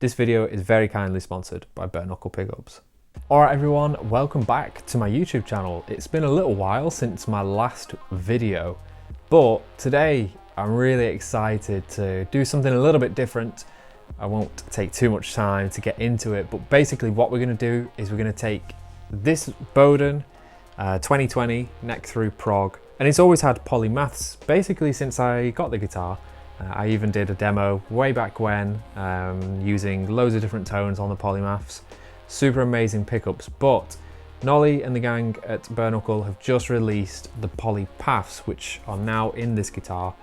This video is very kindly sponsored by Knuckle pickups. Alright everyone, welcome back to my YouTube channel. It's been a little while since my last video, but today I'm really excited to do something a little bit different. I won't take too much time to get into it, but basically what we're going to do is we're going to take this Bowden 2020 neck through prog, and it's always had polymaths basically since I got the guitar. I even did a demo way back when using loads of different tones on the polymaths. Super amazing pickups, but Nolly and the gang at Knuckle have just released the PolyPafs, which are now in this guitar,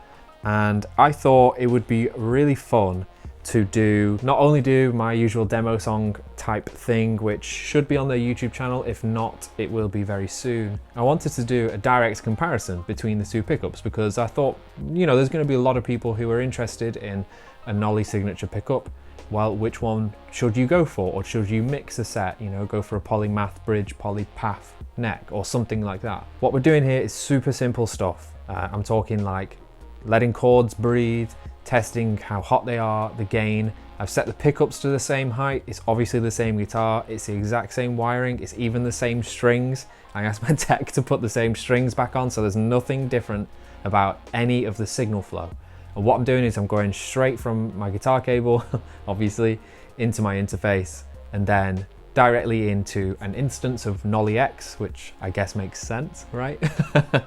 and I thought it would be really fun to not only do my usual demo song type thing, which should be on their YouTube channel. If not, it will be very soon. I wanted to do a direct comparison between the two pickups because I thought, you know, there's going to be a lot of people who are interested in a Nolly signature pickup. Well, which one should you go for? Or should you mix a set, you know, go for a polymath bridge, PolyPaf neck or something like that? What we're doing here is super simple stuff. I'm talking like letting chords breathe, testing how hot they are, the gain. I've set the pickups to the same height. It's obviously the same guitar. It's the exact same wiring. It's even the same strings. I asked my tech to put the same strings back on, so there's nothing different about any of the signal flow. And what I'm doing is I'm going straight from my guitar cable, obviously, into my interface, and then directly into an instance of Nolly X, which I guess makes sense, right?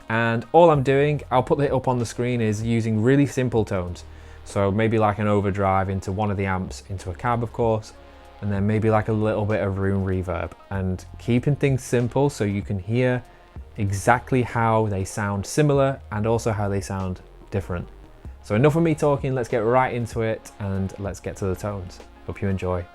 And all I'm doing, I'll put it up on the screen, is using really simple tones. So maybe like an overdrive into one of the amps, into a cab of course, and then maybe like a little bit of room reverb, and keeping things simple so you can hear exactly how they sound similar and also how they sound different. So enough of me talking, let's get right into it and let's get to the tones. Hope you enjoy.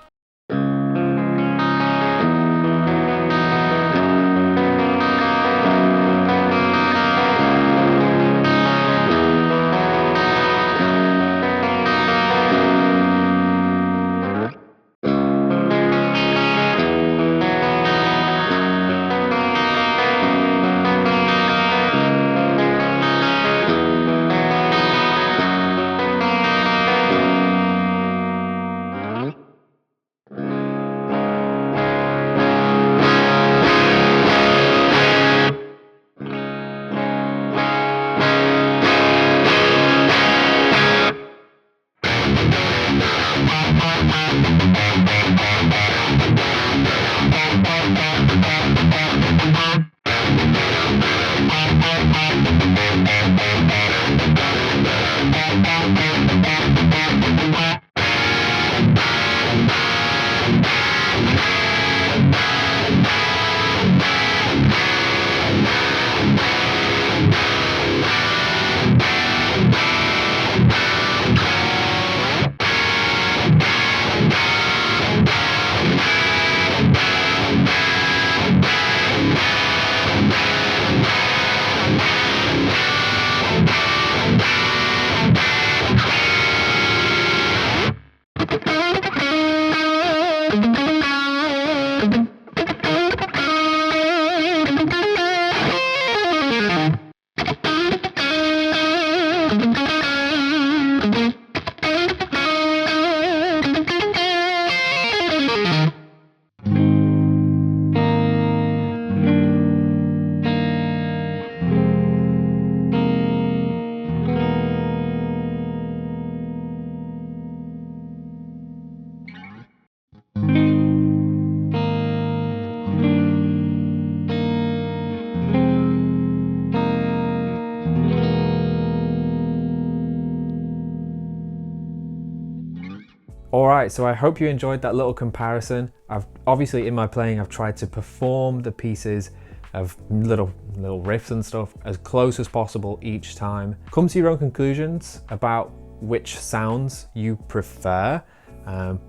Alright, so I hope you enjoyed that little comparison. I've obviously in my playing I've tried to perform the pieces of little riffs and stuff as close as possible each time. Come to your own conclusions about which sounds you prefer,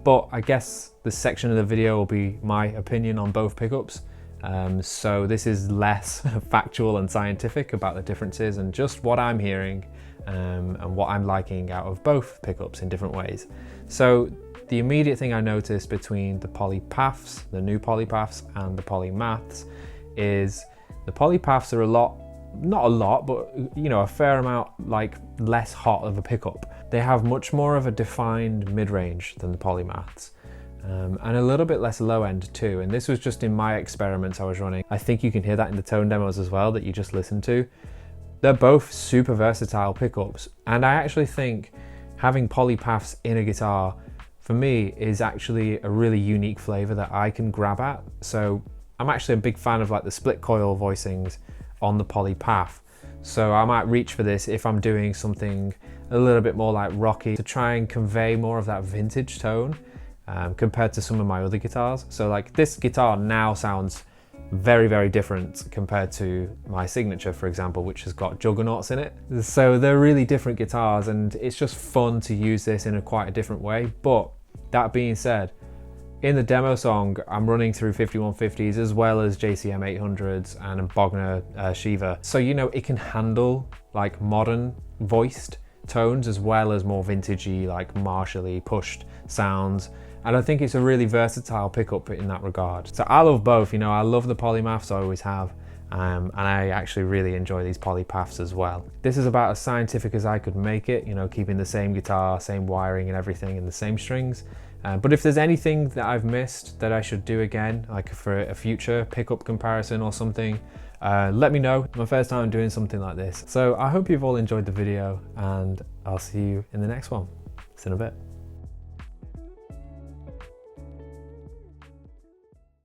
but I guess this section of the video will be my opinion on both pickups. So this is less factual and scientific about the differences and just what I'm hearing and what I'm liking out of both pickups in different ways. So the immediate thing I noticed between the PolyPafs, the new PolyPafs, and the Polymaths is the PolyPafs are not a lot, but you know, a fair amount like less hot of a pickup. they have much more of a defined mid-range than the Polymaths. And a little bit less low end too. And this was just in my experiments I was running. I think you can hear that in the tone demos as well that you just listened to. They're both super versatile pickups. And I actually think having PolyPafs in a guitar, for me, is actually a really unique flavor that I can grab at. So I'm actually a big fan of like the split coil voicings on the PolyPaf. So I might reach for this if I'm doing something a little bit more like rocky to try and convey more of that vintage tone. Compared to some of my other guitars. So like this guitar now sounds very, very different compared to my Signature, for example, which has got juggernauts in it. So they're really different guitars, and it's just fun to use this in quite a different way. But that being said, in the demo song, I'm running through 5150s as well as JCM 800s and a Bogner Shiva. So, you know, it can handle like modern voiced tones as well as more vintagey, like Marshall-y pushed sounds. And I think it's a really versatile pickup in that regard. So I love both, you know, I love the Polymaths, I always have. And I actually really enjoy these PolyPafs as well. This is about as scientific as I could make it, you know, keeping the same guitar, same wiring and everything, and the same strings. But if there's anything that I've missed that I should do again, like for a future pickup comparison or something, let me know. It's my first time doing something like this. So I hope you've all enjoyed the video, and I'll see you in the next one. See you in a bit.